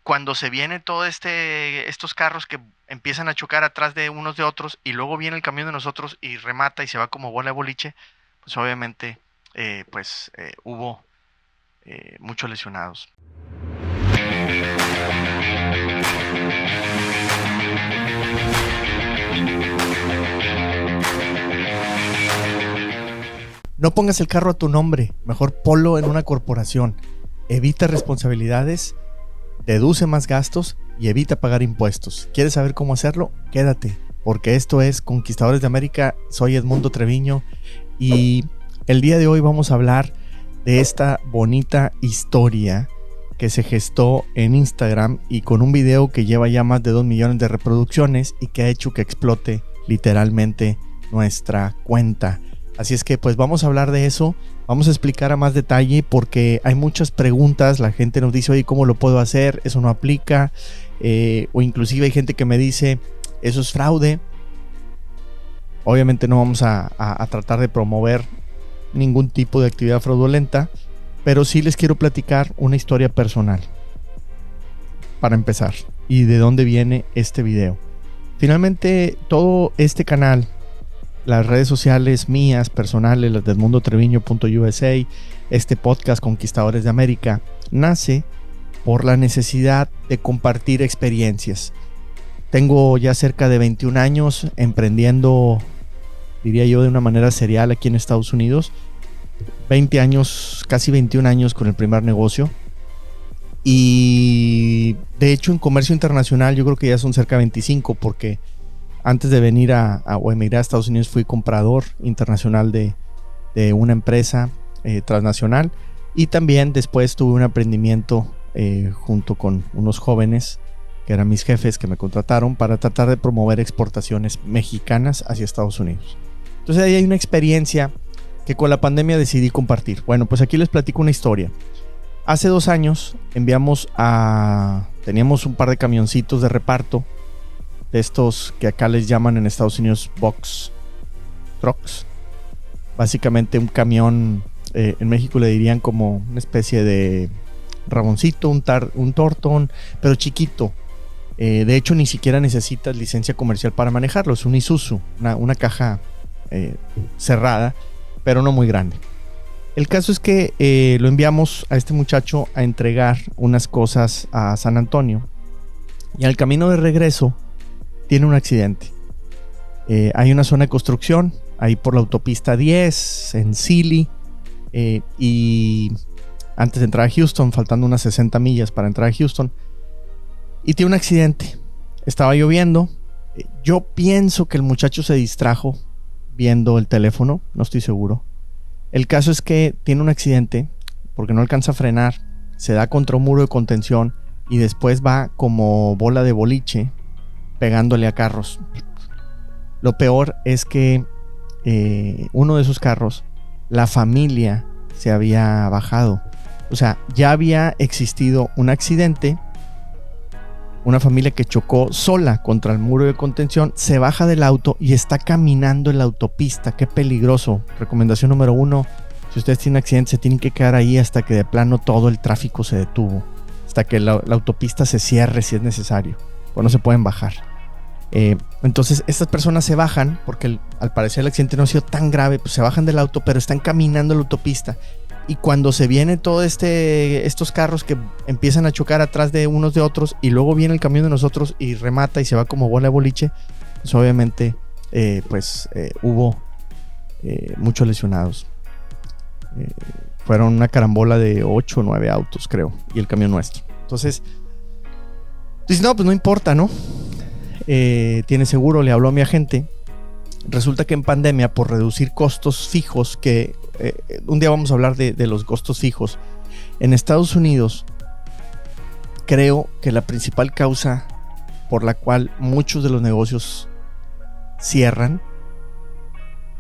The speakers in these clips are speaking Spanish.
cuando se viene todo estos carros que empiezan a chocar atrás de unos de otros y luego viene el camión de nosotros y remata y se va como bola de boliche, pues obviamente hubo muchos lesionados. No pongas el carro a tu nombre, mejor ponlo en una corporación. Evita responsabilidades, deduce más gastos y evita pagar impuestos. ¿Quieres saber cómo hacerlo? Quédate, porque esto es Conquistadores de América. Soy Edmundo Treviño y el día de hoy vamos a hablar de esta bonita historia que se gestó en Instagram y con un video que lleva ya más de 2 millones de reproducciones y que ha hecho que explote literalmente nuestra cuenta. Así es que pues vamos a hablar de eso, vamos a explicar a más detalle porque hay muchas preguntas, la gente nos dice, oye, ¿cómo lo puedo hacer? Eso no aplica, o inclusive hay gente que me dice, eso es fraude. Obviamente no vamos a tratar de promover ningún tipo de actividad fraudulenta, pero sí les quiero platicar una historia personal para empezar y de dónde viene este video. Finalmente todo este canal, las redes sociales mías, personales, las de edmundotreviño.usa, este podcast Conquistadores de América, nace por la necesidad de compartir experiencias. Tengo ya cerca de 21 años emprendiendo, diría yo, de una manera serial aquí en Estados Unidos. 20 años, casi 21 años con el primer negocio. Y de hecho en comercio internacional yo creo que ya son cerca de 25 porque antes de venir o emigrar a Estados Unidos fui comprador internacional de una empresa transnacional y también después tuve un emprendimiento junto con unos jóvenes que eran mis jefes que me contrataron para tratar de promover exportaciones mexicanas hacia Estados Unidos. Entonces ahí hay una experiencia que con la pandemia decidí compartir. Bueno, pues aquí les platico una historia. Hace 2 años teníamos un par de camioncitos de reparto de estos que acá les llaman en Estados Unidos box trucks. Básicamente un camión, en México le dirían como una especie de Ramoncito, un Tortón, pero chiquito. De hecho ni siquiera necesitas licencia comercial para manejarlo, es un Isuzu, una caja cerrada, pero no muy grande. El caso es que lo enviamos a este muchacho a entregar unas cosas a San Antonio y al camino de regreso tiene un accidente. Hay una zona de construcción ahí por la autopista 10 en Sealy y antes de entrar a Houston, faltando unas 60 millas para entrar a Houston, y tiene un accidente. Estaba lloviendo. Yo pienso que el muchacho se distrajo viendo el teléfono, no estoy seguro. El caso es que tiene un accidente porque no alcanza a frenar, se da contra un muro de contención y después va como bola de boliche pegándole a carros. Lo peor es que uno de esos carros, la familia se había bajado. O sea, ya había existido un accidente, una familia que chocó sola contra el muro de contención, se baja del auto y está caminando en la autopista. Qué peligroso. Recomendación número 1, si ustedes tienen accidente, se tienen que quedar ahí hasta que de plano todo el tráfico se detuvo, hasta que la autopista se cierre si es necesario, o no se pueden bajar. Entonces estas personas se bajan porque al parecer el accidente no ha sido tan grave, pues se bajan del auto, pero están caminando en la autopista. Y cuando se viene todo estos carros que empiezan a chocar atrás de unos de otros y luego viene el camión de nosotros y remata y se va como bola de boliche, pues obviamente hubo muchos lesionados. Fueron una carambola de 8 o 9 autos, creo, y el camión nuestro. Entonces, dice, no, pues no importa, ¿no? Tiene seguro, le habló a mi agente. Resulta que en pandemia, por reducir costos fijos, que un día vamos a hablar de los costos fijos, en Estados Unidos, creo que la principal causa por la cual muchos de los negocios cierran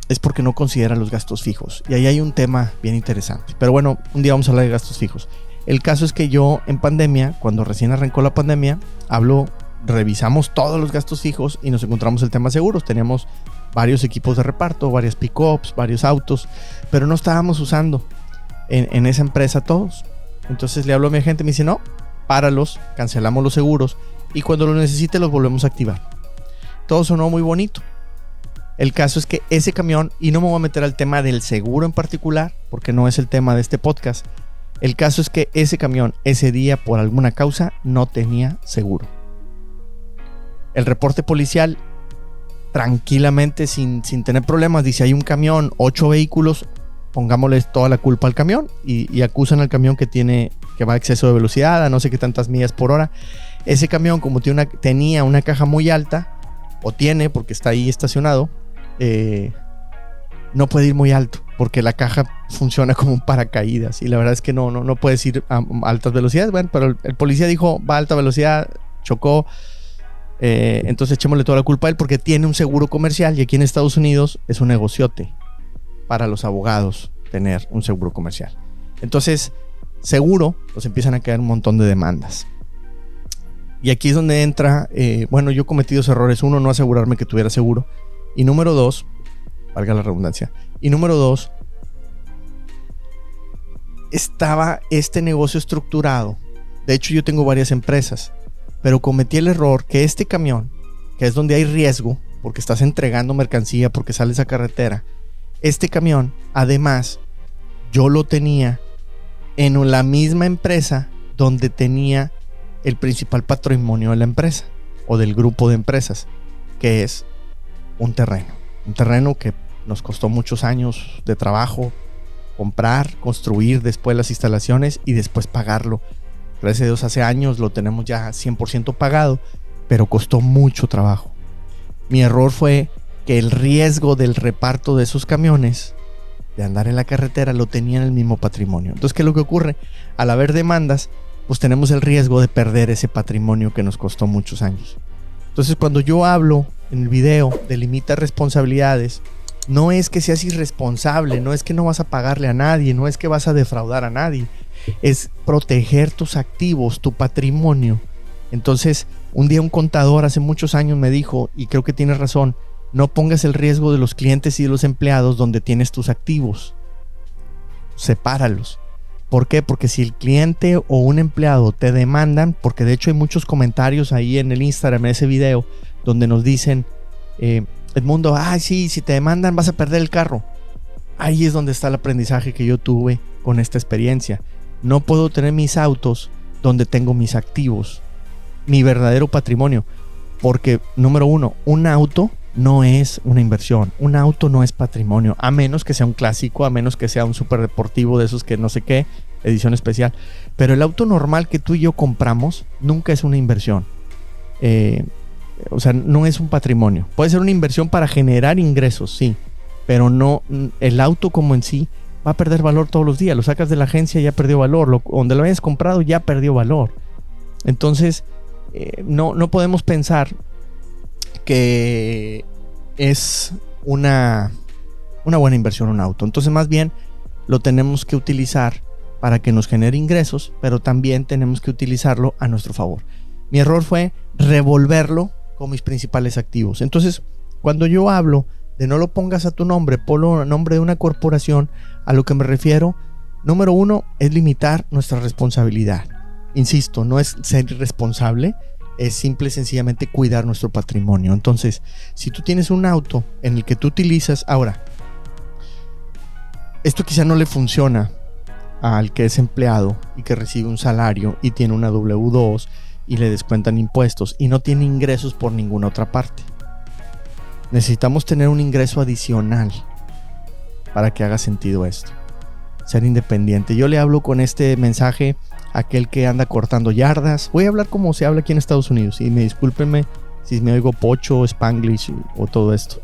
es porque no consideran los gastos fijos. Y ahí hay un tema bien interesante. Pero bueno, un día vamos a hablar de gastos fijos. El caso es que yo en pandemia, cuando recién arrancó la pandemia, revisamos todos los gastos fijos y nos encontramos el tema seguros. Teníamos varios equipos de reparto, varias pick-ups, varios autos, pero no estábamos usando en esa empresa todos. Entonces le hablo a mi agente y me dice, no, páralos, cancelamos los seguros y cuando lo necesite los volvemos a activar. Todo sonó muy bonito. El caso es que ese camión, y no me voy a meter al tema del seguro en particular, porque no es el tema de este podcast. El caso es que ese camión, ese día, por alguna causa, no tenía seguro. El reporte policial, tranquilamente, sin tener problemas, dice: hay un camión, 8 vehículos, pongámosles toda la culpa al camión y acusan al camión que va a exceso de velocidad, a no sé qué tantas millas por hora. Ese camión, como tenía una caja muy alta, o tiene, porque está ahí estacionado, no puede ir muy alto, porque la caja funciona como un paracaídas, y la verdad es que no puedes ir a altas velocidades. Bueno, pero el policía dijo: va a alta velocidad, chocó, entonces echémosle toda la culpa a él, porque tiene un seguro comercial, y aquí en Estados Unidos es un negociote para los abogados tener un seguro comercial. Entonces, seguro, pues empiezan a caer un montón de demandas. Y aquí es donde entra, yo cometí 2 errores. 1, no asegurarme que tuviera seguro. Y número 2, valga la redundancia. Y número 2, estaba este negocio estructurado. De hecho, yo tengo varias empresas, pero cometí el error que este camión, que es donde hay riesgo, porque estás entregando mercancía, porque sales a carretera, este camión, además, yo lo tenía en la misma empresa donde tenía el principal patrimonio de la empresa o del grupo de empresas, que es un terreno que nos costó muchos años de trabajo, comprar, construir, después las instalaciones y después pagarlo. Gracias a Dios, hace años lo tenemos ya 100% pagado, pero costó mucho trabajo. Mi error fue que el riesgo del reparto de esos camiones, de andar en la carretera, lo tenía en el mismo patrimonio. Entonces, ¿qué es lo que ocurre? Al haber demandas, pues tenemos el riesgo de perder ese patrimonio que nos costó muchos años. Entonces, cuando yo hablo en el video de limita responsabilidades, no es que seas irresponsable, no es que no vas a pagarle a nadie, no es que vas a defraudar a nadie, es proteger tus activos, tu patrimonio. Entonces, un día un contador hace muchos años me dijo, y creo que tiene razón: no pongas el riesgo de los clientes y de los empleados donde tienes tus activos, sepáralos. ¿Por qué? Porque si el cliente o un empleado te demandan, porque de hecho hay muchos comentarios ahí en el Instagram, en ese video, donde nos dicen: Edmundo, sí, si te demandan vas a perder el carro. Ahí es donde está el aprendizaje que yo tuve con esta experiencia. No puedo tener mis autos donde tengo mis activos, mi verdadero patrimonio, porque número 1, un auto no es una inversión, un auto no es patrimonio, a menos que sea un clásico, a menos que sea un super deportivo de esos que no sé qué, edición especial. Pero el auto normal que tú y yo compramos nunca es una inversión. No es un patrimonio. Puede ser una inversión para generar ingresos, sí, pero no, el auto como en sí va a perder valor todos los días. Lo sacas de la agencia, ya perdió valor. Donde lo hayas comprado ya perdió valor. Entonces, no podemos pensar que es una buena inversión un auto. Entonces, más bien lo tenemos que utilizar para que nos genere ingresos, pero también tenemos que utilizarlo a nuestro favor. Mi error fue revolverlo con mis principales activos. Entonces, cuando yo hablo de no lo pongas a tu nombre, ponlo a nombre de una corporación, a lo que me refiero, número 1, es limitar nuestra responsabilidad. Insisto, no es ser irresponsable, es simple y sencillamente cuidar nuestro patrimonio. Entonces, si tú tienes un auto en el que tú utilizas, ahora, esto quizá no le funciona al que es empleado y que recibe un salario y tiene una W2 y le descuentan impuestos y no tiene ingresos por ninguna otra parte. Necesitamos tener un ingreso adicional para que haga sentido esto. Ser independiente. Yo le hablo con este mensaje a aquel que anda cortando yardas. Voy a hablar como se habla aquí en Estados Unidos. Y me discúlpenme si me oigo pocho, spanglish o todo esto.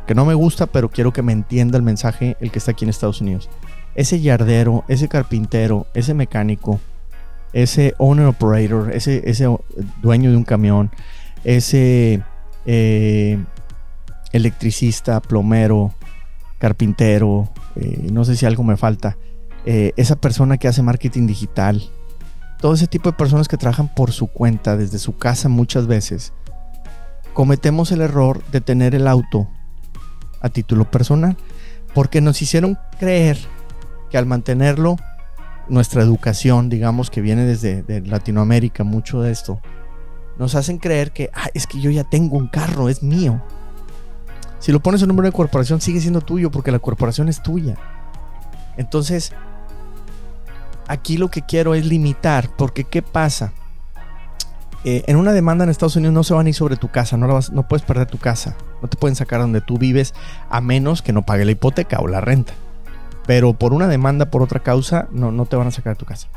Que no me gusta, pero quiero que me entienda el mensaje el que está aquí en Estados Unidos. Ese yardero, ese carpintero, ese mecánico, ese owner operator, ese dueño de un camión, ese electricista, plomero, carpintero, no sé si algo me falta, esa persona que hace marketing digital, todo ese tipo de personas que trabajan por su cuenta desde su casa muchas veces, cometemos el error de tener el auto a título personal porque nos hicieron creer que al mantenerlo nuestra educación, digamos, que viene desde de Latinoamérica, mucho de esto, nos hacen creer que es que yo ya tengo un carro, es mío. Si lo pones en nombre de corporación, sigue siendo tuyo porque la corporación es tuya. Entonces, aquí lo que quiero es limitar, porque ¿qué pasa? En una demanda en Estados Unidos no se van a ir sobre tu casa, no puedes perder tu casa, no te pueden sacar donde tú vives a menos que no pague la hipoteca o la renta. Pero por una demanda, por otra causa, no te van a sacar de tu casa.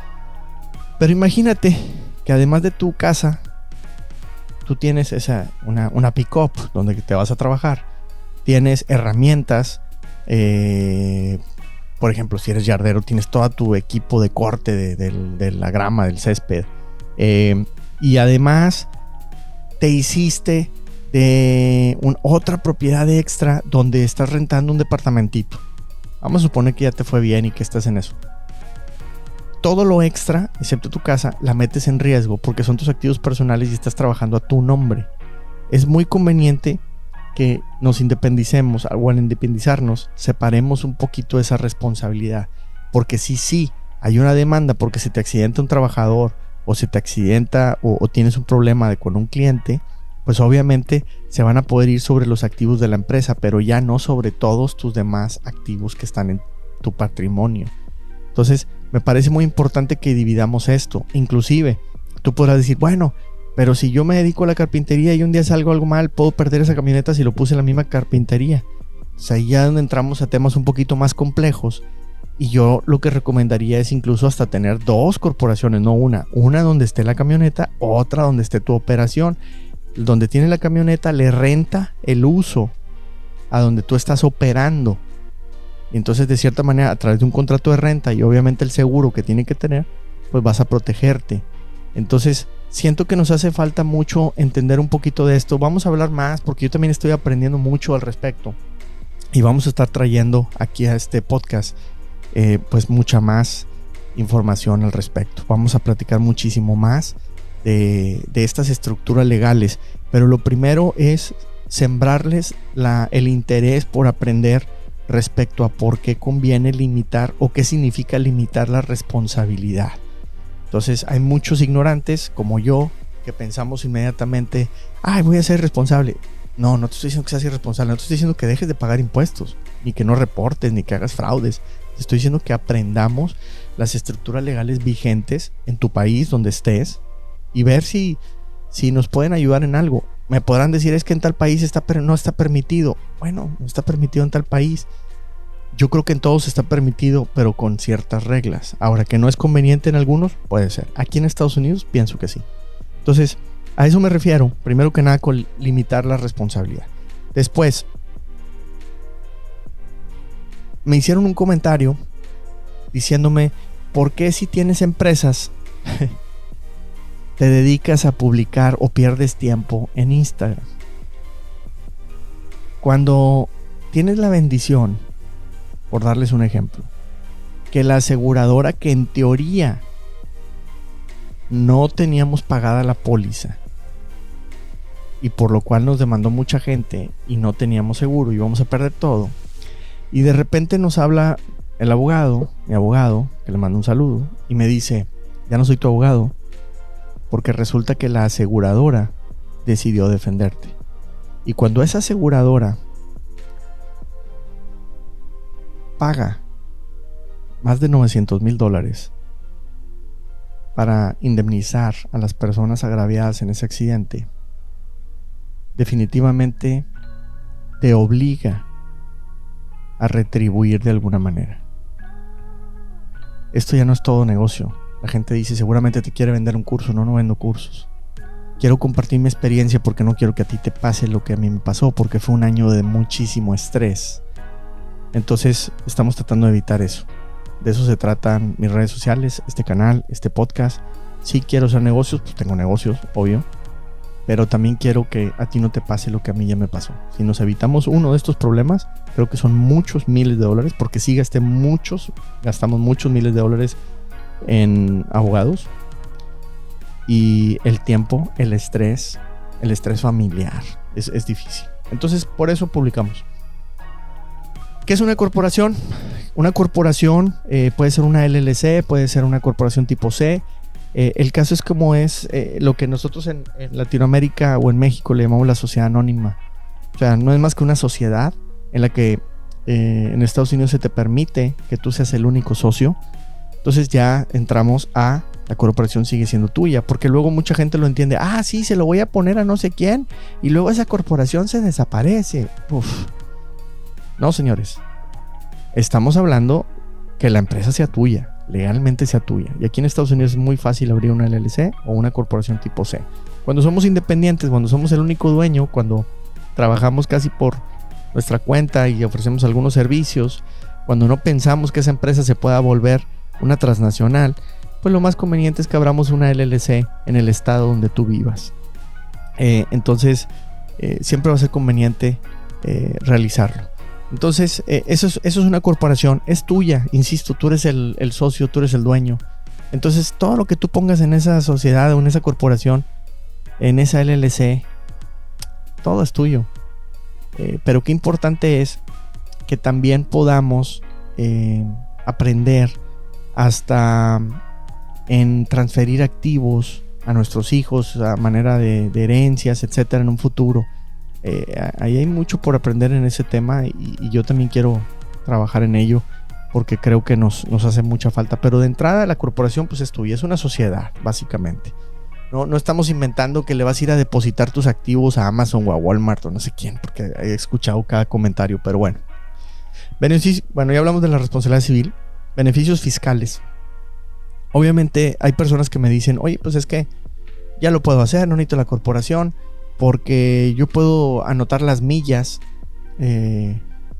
Pero imagínate que además de tu casa, tú tienes una pick-up donde te vas a trabajar. Tienes herramientas, por ejemplo, si eres yardero, tienes todo tu equipo de corte de la grama, del césped. Y además te hiciste de otra propiedad extra donde estás rentando un departamentito. Vamos a suponer que ya te fue bien y que estás en eso. Todo lo extra, excepto tu casa, la metes en riesgo porque son tus activos personales y estás trabajando a tu nombre. Es muy conveniente que nos independicemos, o al independizarnos, separemos un poquito esa responsabilidad. Porque si hay una demanda porque se te accidenta un trabajador, o se te accidenta, o tienes un problema con un cliente, pues obviamente se van a poder ir sobre los activos de la empresa, pero ya no sobre todos tus demás activos que están en tu patrimonio. Entonces, me parece muy importante que dividamos esto. Inclusive, tú podrás decir, bueno, pero si yo me dedico a la carpintería y un día salgo algo mal, puedo perder esa camioneta si lo puse en la misma carpintería. O sea, ahí ya donde entramos a temas un poquito más complejos. Y yo lo que recomendaría es incluso hasta tener 2 corporaciones, no una. Una donde esté la camioneta, otra donde esté tu operación. Donde tiene la camioneta le renta el uso a donde tú estás operando. Y entonces de cierta manera a través de un contrato de renta y obviamente el seguro que tiene que tener, pues vas a protegerte. Entonces siento que nos hace falta mucho entender un poquito de esto. Vamos a hablar más porque yo también estoy aprendiendo mucho al respecto. Y vamos a estar trayendo aquí a este podcast pues mucha más información al respecto. Vamos a platicar muchísimo más de estas estructuras legales. Pero lo primero es sembrarles el interés por aprender respecto a por qué conviene limitar o qué significa limitar la responsabilidad. Entonces hay muchos ignorantes como yo que pensamos inmediatamente, voy a ser responsable. No te estoy diciendo que seas irresponsable, no te estoy diciendo que dejes de pagar impuestos, ni que no reportes, ni que hagas fraudes. Te estoy diciendo que aprendamos las estructuras legales vigentes en tu país donde estés y ver si nos pueden ayudar en algo. Me podrán decir, es que en tal país no está permitido. Bueno, no está permitido en tal país. Yo creo que en todos está permitido, pero con ciertas reglas. Ahora, que no es conveniente en algunos, puede ser. Aquí en Estados Unidos pienso que sí. Entonces, a eso me refiero. Primero que nada, con limitar la responsabilidad. Después, me hicieron un comentario diciéndome, ¿por qué si tienes empresas te dedicas a publicar o pierdes tiempo en Instagram? Cuando tienes la bendición, por darles un ejemplo, que la aseguradora que en teoría no teníamos pagada la póliza y por lo cual nos demandó mucha gente y no teníamos seguro y íbamos a perder todo, y de repente nos habla el abogado, mi abogado, que le mando un saludo, y me dice, ya no soy tu abogado, porque resulta que la aseguradora decidió defenderte. Y cuando esa aseguradora paga más de $900,000 para indemnizar a las personas agraviadas en ese accidente, definitivamente te obliga a retribuir de alguna manera. Esto ya no es todo negocio. La gente dice, seguramente te quiere vender un curso. No vendo cursos. Quiero compartir mi experiencia porque no quiero que a ti te pase lo que a mí me pasó, porque fue un año de muchísimo estrés. Entonces estamos tratando de evitar eso. De eso se tratan mis redes sociales, este canal, este podcast. Sí quiero hacer negocios, pues tengo negocios, obvio. Pero también quiero que a ti no te pase lo que a mí ya me pasó. Si nos evitamos uno de estos problemas, creo que son muchos miles de dólares, porque sí gastamos muchos miles de dólares en abogados. Y el tiempo, el estrés familiar es difícil. Entonces por eso publicamos. ¿Qué es una corporación? una corporación puede ser una LLC, puede ser una corporación tipo C. El caso es como es lo que nosotros en Latinoamérica o en México le llamamos la sociedad anónima. O sea, no es más que una sociedad en la que en Estados Unidos se te permite que tú seas el único socio. Entonces ya entramos a la corporación sigue siendo tuya, porque luego mucha gente lo entiende. Ah, sí, se lo voy a poner a no sé quién y luego esa corporación se desaparece. Uf. No, señores. Estamos hablando que la empresa sea tuya, legalmente sea tuya. Y aquí en Estados Unidos es muy fácil abrir una LLC o una corporación tipo C. Cuando somos independientes, cuando somos el único dueño, cuando trabajamos casi por nuestra cuenta y ofrecemos algunos servicios, cuando no pensamos que esa empresa se pueda volver una transnacional, pues lo más conveniente es que abramos una LLC en el estado donde tú vivas. Entonces, siempre va a ser conveniente realizarlo. Entonces, eso es una corporación, es tuya, insisto, tú eres el socio, tú eres el dueño. Entonces, todo lo que tú pongas en esa sociedad o en esa corporación, en esa LLC, todo es tuyo. Pero qué importante es que también podamos aprender hasta en transferir activos a nuestros hijos a manera de herencias, etcétera, en un futuro. Ahí hay mucho por aprender en ese tema y yo también quiero trabajar en ello porque creo que nos hace mucha falta. Pero de entrada la corporación pues es tuya, es una sociedad básicamente. No estamos inventando que le vas a ir a depositar tus activos a Amazon o a Walmart o no sé quién, porque he escuchado cada comentario, pero bueno. Bueno, ya hablamos de la responsabilidad civil. Beneficios fiscales. Obviamente hay personas que me dicen, oye, pues es que ya lo puedo hacer, no necesito la corporación, porque yo puedo anotar las millas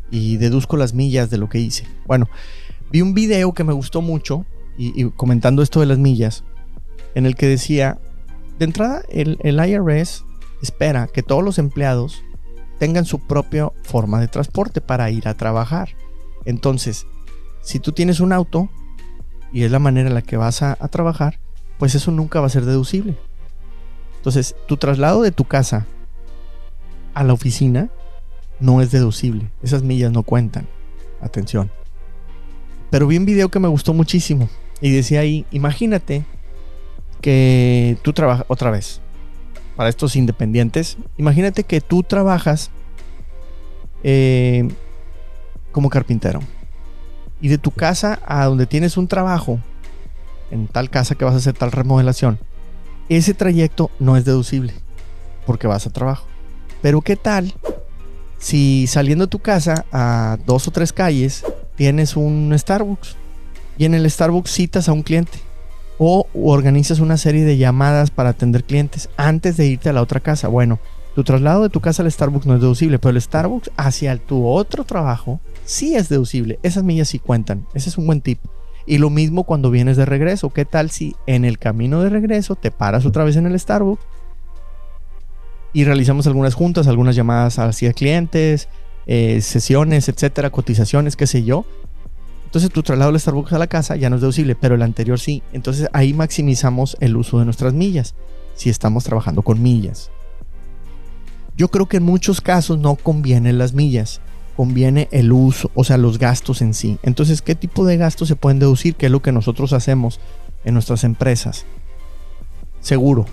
y deduzco las millas de lo que hice. Bueno, vi un video que me gustó mucho y comentando esto de las millas, en el que decía, de entrada el IRS espera que todos los empleados tengan su propia forma de transporte para ir a trabajar. Entonces, si tú tienes un auto y es la manera en la que vas a trabajar, pues eso nunca va a ser deducible. Entonces, tu traslado de tu casa a la oficina no es deducible. Esas millas no cuentan. Atención. Pero vi un video que me gustó muchísimo y decía ahí, imagínate que tú trabajas, otra vez, para estos independientes, imagínate que tú trabajas como carpintero y de tu casa a donde tienes un trabajo, en tal casa que vas a hacer tal remodelación, ese trayecto no es deducible porque vas a trabajo. Pero ¿qué tal si saliendo de tu casa a 2 o 3 calles tienes un Starbucks y en el Starbucks citas a un cliente o organizas una serie de llamadas para atender clientes antes de irte a la otra casa? Bueno, tu traslado de tu casa al Starbucks no es deducible, pero el Starbucks hacia tu otro trabajo sí es deducible. Esas millas sí cuentan. Ese es un buen tip. Y lo mismo cuando vienes de regreso. ¿Qué tal si en el camino de regreso te paras otra vez en el Starbucks y realizamos algunas juntas, algunas llamadas hacia clientes, sesiones, etcétera, cotizaciones, qué sé yo? Entonces tu traslado del Starbucks a la casa ya no es deducible, pero el anterior sí. Entonces ahí maximizamos el uso de nuestras millas si estamos trabajando con millas. Yo creo que en muchos casos no convienen las millas, conviene el uso, o sea, los gastos en sí. Entonces, ¿qué tipo de gastos se pueden deducir? ¿Qué es lo que nosotros hacemos en nuestras empresas? Seguro.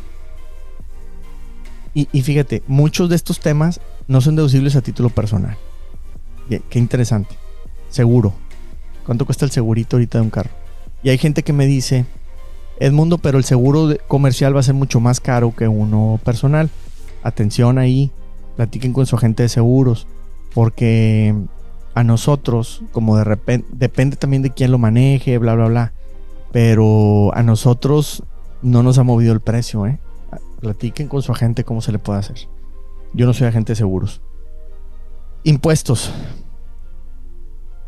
Y fíjate, muchos de estos temas no son deducibles a título personal. Bien, qué interesante. Seguro. ¿Cuánto cuesta el segurito ahorita de un carro? Y hay gente que me dice, Edmundo, pero el seguro comercial va a ser mucho más caro que uno personal. Atención ahí, platiquen con su agente de seguros, porque a nosotros, como de repente, depende también de quién lo maneje, bla, bla, bla, pero a nosotros no nos ha movido el precio, Platiquen con su agente cómo se le puede hacer. Yo no soy agente de seguros. Impuestos.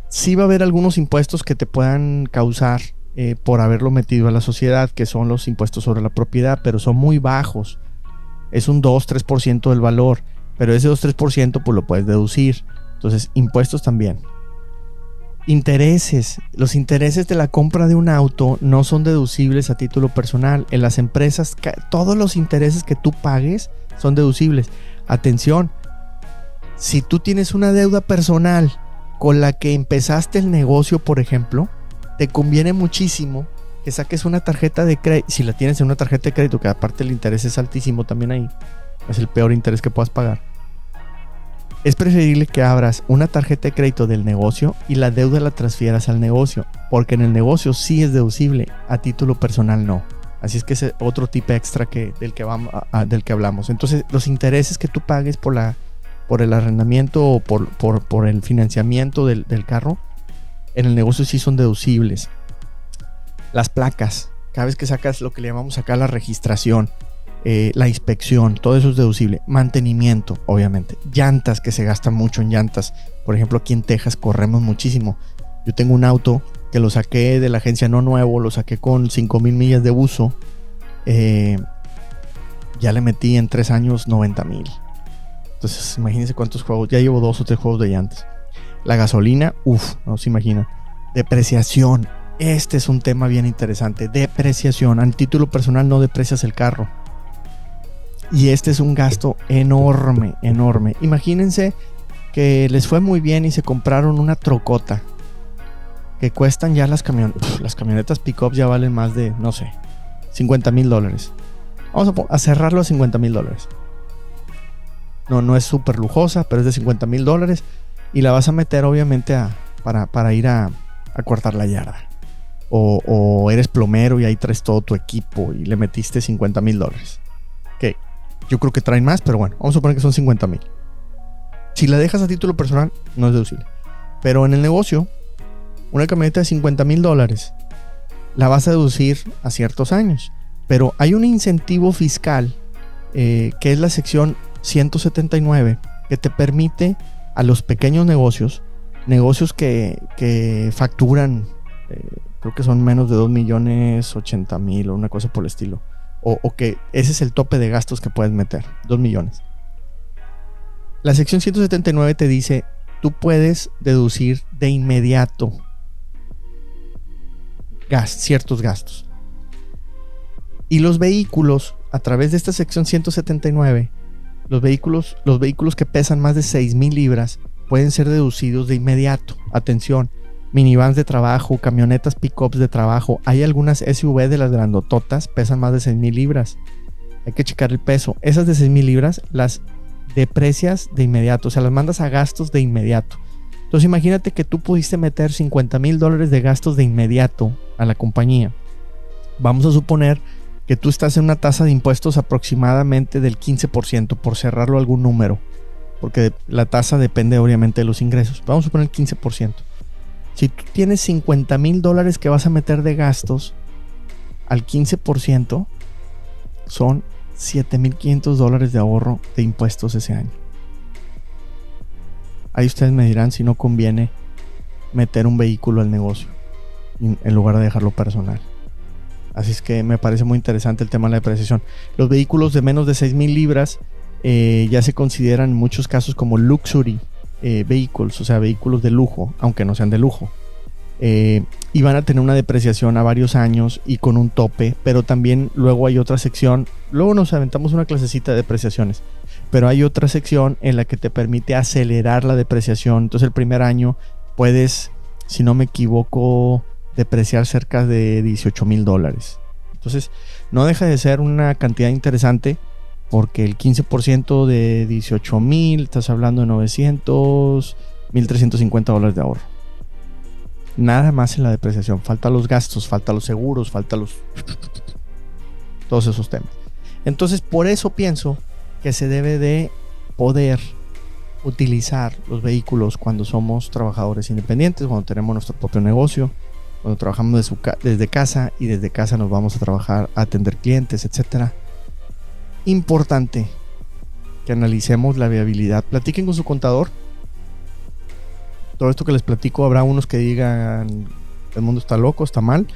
Sí va a haber algunos impuestos que te puedan causar por haberlo metido a la sociedad, que son los impuestos sobre la propiedad, pero son muy bajos. Es un 2-3% del valor, pero ese 2-3% pues lo puedes deducir. Entonces, impuestos también. Intereses. Los intereses de la compra de un auto no son deducibles a título personal. En las empresas, todos los intereses que tú pagues son deducibles. Atención, si tú tienes una deuda personal con la que empezaste el negocio, por ejemplo, te conviene muchísimo que saques una tarjeta de crédito. Si la tienes en una tarjeta de crédito, que aparte el interés es altísimo también ahí, es el peor interés que puedas pagar. Es preferible que abras una tarjeta de crédito del negocio y la deuda la transfieras al negocio, porque en el negocio sí es deducible, a título personal no. Así es que es otro tip extra del que hablamos. Entonces, los intereses que tú pagues por el arrendamiento o por el financiamiento del carro, en el negocio sí son deducibles. Las placas, cada vez que sacas lo que le llamamos acá la registración, la inspección, todo eso es deducible. Mantenimiento, obviamente. Llantas, que se gastan mucho en llantas. Por ejemplo, aquí en Texas corremos muchísimo. Yo tengo un auto que lo saqué de la agencia no nuevo, lo saqué con 5,000 millas de uso. Ya le metí en 3 años 90,000. Entonces, imagínense cuántos juegos. Ya llevo 2 o 3 juegos de llantas. La gasolina, no se imagina. Depreciación. Este es un tema bien interesante. Depreciación. A título personal no deprecias el carro. Y este es un gasto enorme, enorme. Imagínense que les fue muy bien y se compraron una trocota. Que cuestan ya las camionetas pick-up ya valen más de, no sé, $50,000. Vamos a cerrarlo a $50,000. No es súper lujosa, pero es de $50,000. Y la vas a meter obviamente para ir a cortar la yarda. O eres plomero y ahí traes todo tu equipo y le metiste $50,000. Ok, yo creo que traen más, pero bueno, vamos a suponer que son 50,000. Si la dejas a título personal, no es deducible. Pero en el negocio, una camioneta de $50,000 la vas a deducir a ciertos años. Pero hay un incentivo fiscal que es la sección 179, que te permite a los pequeños negocios que facturan, creo que son menos de 2,080,000 o una cosa por el estilo, o que ese es el tope de gastos que puedes meter, 2 millones. La sección 179 te dice, tú puedes deducir de inmediato ciertos gastos. Y los vehículos, a través de esta sección 179, los vehículos que pesan más de 6,000 libras pueden ser deducidos de inmediato. Atención, minivans de trabajo, camionetas pick-ups de trabajo. Hay algunas SUV de las grandototas, pesan más de 6,000 libras. Hay que checar el peso. Esas de 6,000 libras las deprecias de inmediato, o sea, las mandas a gastos de inmediato. Entonces imagínate que tú pudiste meter $50,000 de gastos de inmediato a la compañía. Vamos a suponer que tú estás en una tasa de impuestos aproximadamente del 15%, por cerrarlo a algún número, porque la tasa depende obviamente de los ingresos. Vamos a suponer el 15%. Si tú tienes $50,000 que vas a meter de gastos al 15%, son $7,500 de ahorro de impuestos ese año. Ahí ustedes me dirán si no conviene meter un vehículo al negocio en lugar de dejarlo personal. Así es que me parece muy interesante el tema de la depreciación. Los vehículos de menos de 6,000 libras ya se consideran en muchos casos como luxury vehicles, o sea, vehículos de lujo, aunque no sean de lujo. Y van a tener una depreciación a varios años y con un tope, pero también luego hay otra sección. Luego nos aventamos una clasecita de depreciaciones, pero hay otra sección en la que te permite acelerar la depreciación. Entonces el primer año puedes, si no me equivoco, depreciar cerca de $18,000. Entonces no deja de ser una cantidad interesante, porque el 15% de 18,000, estás hablando de 900, $1,350 de ahorro. Nada más en la depreciación. Falta los gastos, falta los seguros, falta todos esos temas. Entonces, por eso pienso que se debe de poder utilizar los vehículos cuando somos trabajadores independientes, cuando tenemos nuestro propio negocio, cuando trabajamos desde casa y desde casa nos vamos a trabajar, a atender clientes, etcétera. Importante que analicemos la viabilidad. Platiquen con su contador. Todo esto que les platico, habrá unos que digan el mundo está loco, está mal.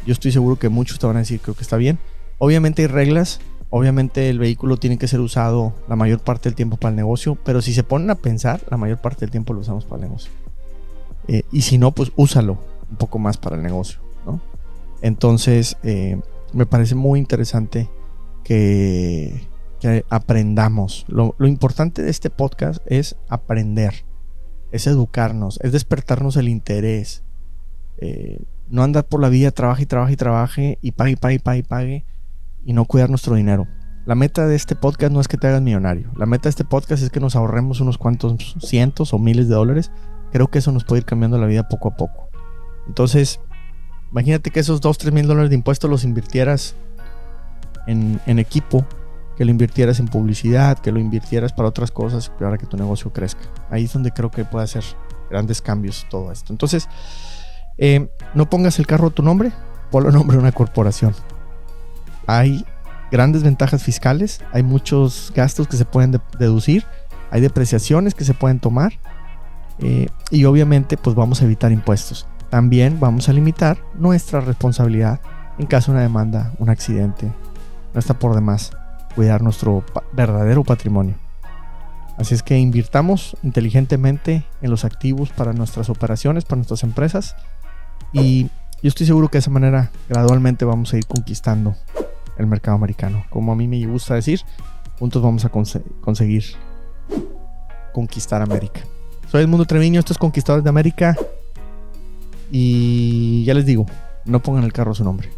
Yo estoy seguro que muchos te van a decir creo que está bien. Obviamente hay reglas. Obviamente el vehículo tiene que ser usado la mayor parte del tiempo para el negocio, pero si se ponen a pensar, la mayor parte del tiempo lo usamos para el negocio. Y si no, pues úsalo un poco más para el negocio, ¿no? Entonces me parece muy interesante que aprendamos. Lo importante de este podcast es aprender. es educarnos, es despertarnos el interés. No andar por la vida, trabaje y pague y no cuidar nuestro dinero. La meta de este podcast no es que te hagas millonario. La meta de este podcast es que nos ahorremos unos cuantos cientos o miles de dólares. Creo que eso nos puede ir cambiando la vida poco a poco. Entonces, imagínate que esos $2-3 mil de impuestos los invirtieras en equipo, que lo invirtieras en publicidad, que lo invirtieras para otras cosas para que tu negocio crezca. Ahí es donde creo que puede hacer grandes cambios todo esto. Entonces, no pongas el carro a tu nombre, ponlo a nombre de una corporación. Hay grandes ventajas fiscales, hay muchos gastos que se pueden deducir, hay depreciaciones que se pueden tomar, y obviamente pues vamos a evitar impuestos. También vamos a limitar nuestra responsabilidad en caso de una demanda, un accidente. No está por demás cuidar nuestro verdadero patrimonio. Así es que invirtamos inteligentemente en los activos para nuestras operaciones, para nuestras empresas, y yo estoy seguro que de esa manera gradualmente vamos a ir conquistando el mercado americano. Como a mí me gusta decir, juntos vamos a conseguir conquistar América. Soy Edmundo Treviño, esto es Conquistadores de América, y ya les digo, no pongan el carro a su nombre.